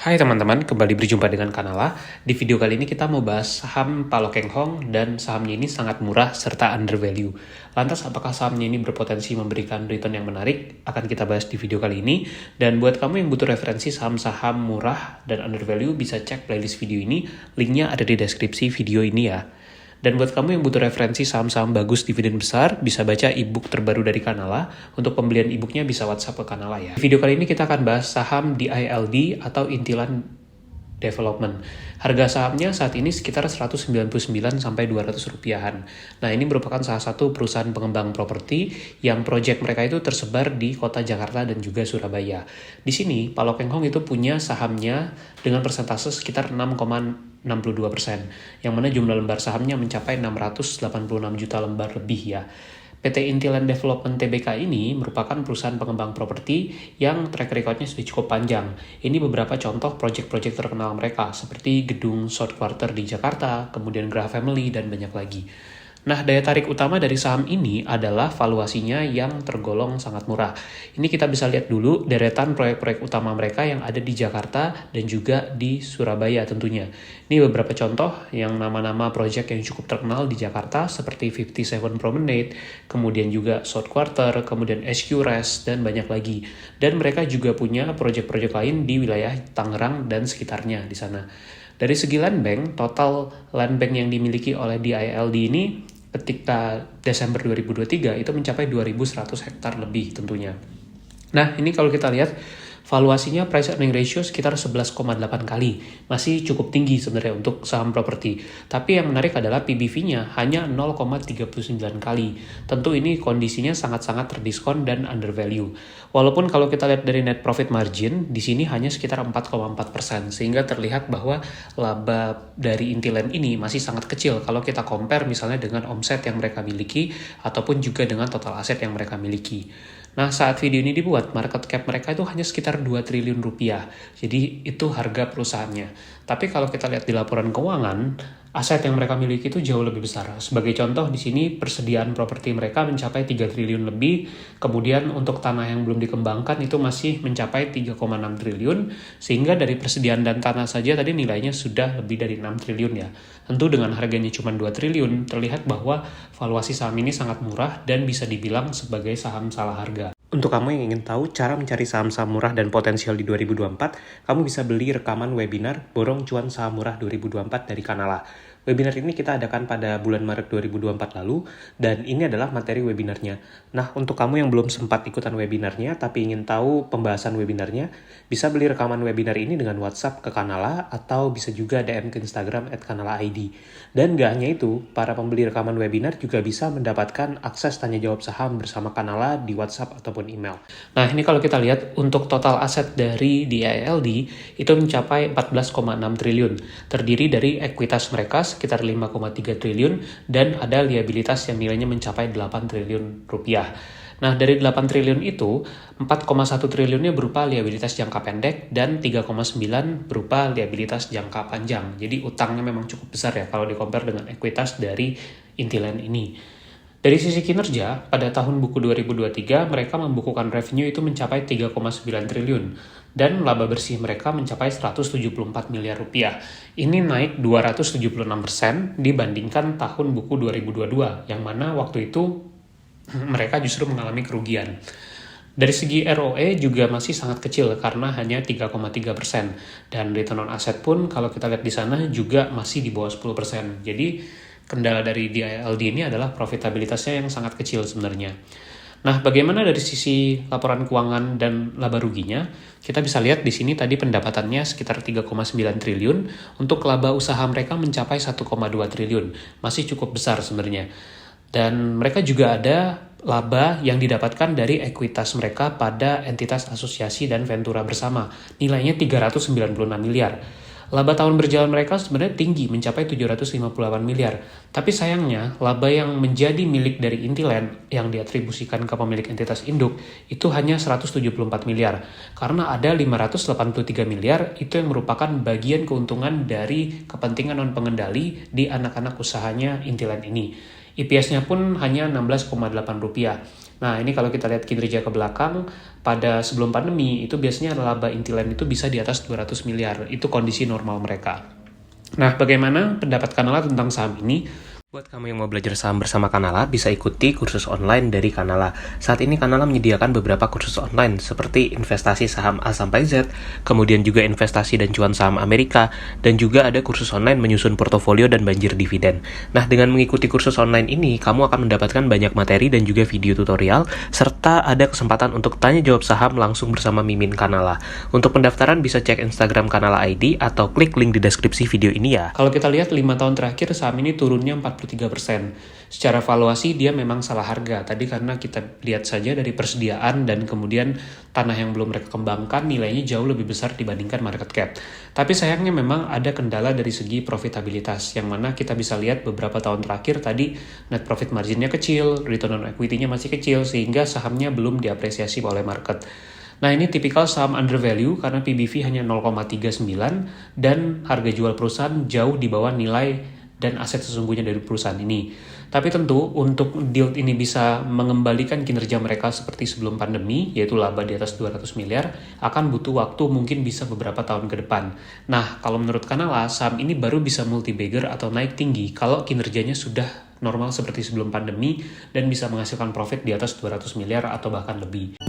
Hai teman-teman, kembali berjumpa dengan Kanala. Di video kali ini kita mau bahas saham Palokeng Hong dan sahamnya ini sangat murah serta undervalue. Lantas apakah sahamnya ini berpotensi memberikan return yang menarik? Akan kita bahas di video kali ini. Dan buat kamu yang butuh referensi saham-saham murah dan undervalue bisa cek playlist video ini. Linknya ada di deskripsi video ini ya. Dan buat kamu yang butuh referensi saham-saham bagus dividen besar, bisa baca ebook terbaru dari Kanala. Untuk pembelian ebooknya bisa WhatsApp ke Kanala ya. Di video kali ini kita akan bahas saham DILD atau Intilan Development. Harga sahamnya saat ini sekitar 199 sampai 200 rupiahan. Nah, ini merupakan salah satu perusahaan pengembang properti yang proyek mereka itu tersebar di kota Jakarta dan juga Surabaya. Di sini, Palokeng Hong itu punya sahamnya dengan persentase sekitar 6,62%, yang mana jumlah lembar sahamnya mencapai 686 juta lembar lebih ya. PT Intilan Development Tbk ini merupakan perusahaan pengembang properti yang track record-nya sudah cukup panjang. Ini beberapa contoh proyek-proyek terkenal mereka, seperti gedung South Quarter di Jakarta, kemudian Graha Family, dan banyak lagi. Nah, daya tarik utama dari saham ini adalah valuasinya yang tergolong sangat murah. Ini kita bisa lihat dulu deretan proyek-proyek utama mereka yang ada di Jakarta dan juga di Surabaya tentunya. Ini beberapa contoh yang nama-nama proyek yang cukup terkenal di Jakarta seperti 57 Promenade, kemudian juga South Quarter, kemudian SQ Rest, dan banyak lagi. Dan mereka juga punya proyek-proyek lain di wilayah Tangerang dan sekitarnya di sana. Dari segi land bank, total land bank yang dimiliki oleh DILD ini ketika Desember 2023 itu mencapai 2.100 hektar lebih tentunya. Nah, ini kalau kita lihat valuasinya price earning ratio sekitar 11,8 kali. Masih cukup tinggi sebenarnya untuk saham properti. Tapi yang menarik adalah PBV-nya hanya 0,39 kali. Tentu ini kondisinya sangat-sangat terdiskon dan undervalue. Walaupun kalau kita lihat dari net profit margin, di sini hanya sekitar 4,4%. Sehingga terlihat bahwa laba dari Intilan ini masih sangat kecil kalau kita compare misalnya dengan omset yang mereka miliki ataupun juga dengan total aset yang mereka miliki. Nah, saat video ini dibuat, market cap mereka itu hanya sekitar 2 triliun rupiah. Jadi, itu harga perusahaannya. Tapi kalau kita lihat di laporan keuangan, aset yang mereka miliki itu jauh lebih besar. Sebagai contoh, di sini persediaan properti mereka mencapai 3 triliun lebih. Kemudian untuk tanah yang belum dikembangkan itu masih mencapai 3,6 triliun. Sehingga dari persediaan dan tanah saja tadi nilainya sudah lebih dari 6 triliun ya. Tentu dengan harganya cuma 2 triliun, terlihat bahwa valuasi saham ini sangat murah dan bisa dibilang sebagai saham salah harga. Untuk kamu yang ingin tahu cara mencari saham-saham murah dan potensial di 2024, kamu bisa beli rekaman webinar Borong Cuan Saham Murah 2024 dari Kanala. Webinar ini kita adakan pada bulan Maret 2024 lalu, dan ini adalah materi webinarnya. Nah, untuk kamu yang belum sempat ikutan webinarnya, tapi ingin tahu pembahasan webinarnya, bisa beli rekaman webinar ini dengan WhatsApp ke Kanala, atau bisa juga DM ke Instagram @kanala_id. Dan gak hanya itu, para pembeli rekaman webinar juga bisa mendapatkan akses tanya jawab saham bersama Kanala di WhatsApp ataupun email. Nah, ini kalau kita lihat, untuk total aset dari DILD, itu mencapai 14,6 triliun, terdiri dari ekuitas mereka sekitar 5,3 triliun dan ada liabilitas yang nilainya mencapai 8 triliun rupiah. Nah, dari 8 triliun itu, 4,1 triliunnya berupa liabilitas jangka pendek dan 3,9 berupa liabilitas jangka panjang. Jadi utangnya memang cukup besar ya kalau di-compare dengan ekuitas dari Intilan ini. Dari sisi kinerja, pada tahun buku 2023, mereka membukukan revenue itu mencapai 3,9 triliun. Dan laba bersih mereka mencapai 174 miliar rupiah. Ini naik 276% dibandingkan tahun buku 2022, yang mana waktu itu mereka justru mengalami kerugian. Dari segi ROE juga masih sangat kecil karena hanya 3,3%. Dan return on asset pun kalau kita lihat di sana juga masih di bawah 10%. Jadi kendala dari DILD ini adalah profitabilitasnya yang sangat kecil sebenarnya. Nah, bagaimana dari sisi laporan keuangan dan laba ruginya? Kita bisa lihat di sini tadi pendapatannya sekitar 3,9 triliun, untuk laba usaha mereka mencapai 1,2 triliun. Masih cukup besar sebenarnya. Dan mereka juga ada laba yang didapatkan dari ekuitas mereka pada entitas asosiasi dan ventura bersama. Nilainya 396 miliar. Laba tahun berjalan mereka sebenarnya tinggi, mencapai 758 miliar. Tapi sayangnya, laba yang menjadi milik dari Intilan yang diatribusikan ke pemilik entitas induk itu hanya 174 miliar. Karena ada 583 miliar itu yang merupakan bagian keuntungan dari kepentingan non-pengendali di anak-anak usahanya Intilan ini. EPS-nya pun hanya 16,8 rupiah. Nah, ini kalau kita lihat kinerja ke belakang, pada sebelum pandemi, itu biasanya laba inti lain itu bisa di atas 200 miliar. Itu kondisi normal mereka. Nah, bagaimana pendapat Kanala tentang saham ini? Buat kamu yang mau belajar saham bersama Kanala, bisa ikuti kursus online dari Kanala. Saat ini Kanala menyediakan beberapa kursus online, seperti investasi saham A sampai Z, kemudian juga investasi dan cuan saham Amerika, dan juga ada kursus online menyusun portofolio dan banjir dividen. Nah, dengan mengikuti kursus online ini, kamu akan mendapatkan banyak materi dan juga video tutorial, serta ada kesempatan untuk tanya jawab saham langsung bersama Mimin Kanala. Untuk pendaftaran bisa cek Instagram Kanala ID atau klik link di deskripsi video ini ya. Kalau kita lihat 5 tahun terakhir saham ini turunnya 43%. Secara valuasi dia memang salah harga. Tadi karena kita lihat saja dari persediaan dan kemudian tanah yang belum mereka kembangkan nilainya jauh lebih besar dibandingkan market cap. Tapi sayangnya memang ada kendala dari segi profitabilitas, yang mana kita bisa lihat beberapa tahun terakhir tadi net profit marginnya kecil, return on equity-nya masih kecil, sehingga sahamnya belum diapresiasi oleh market. Nah, ini tipikal saham undervalue karena PBV hanya 0,39 dan harga jual perusahaan jauh di bawah nilai dan aset sesungguhnya dari perusahaan ini. Tapi tentu untuk deal ini bisa mengembalikan kinerja mereka seperti sebelum pandemi, yaitu laba di atas 200 miliar, akan butuh waktu mungkin bisa beberapa tahun ke depan. Nah, kalau menurut Kanala, saham ini baru bisa multi-bagger atau naik tinggi kalau kinerjanya sudah normal seperti sebelum pandemi dan bisa menghasilkan profit di atas 200 miliar atau bahkan lebih.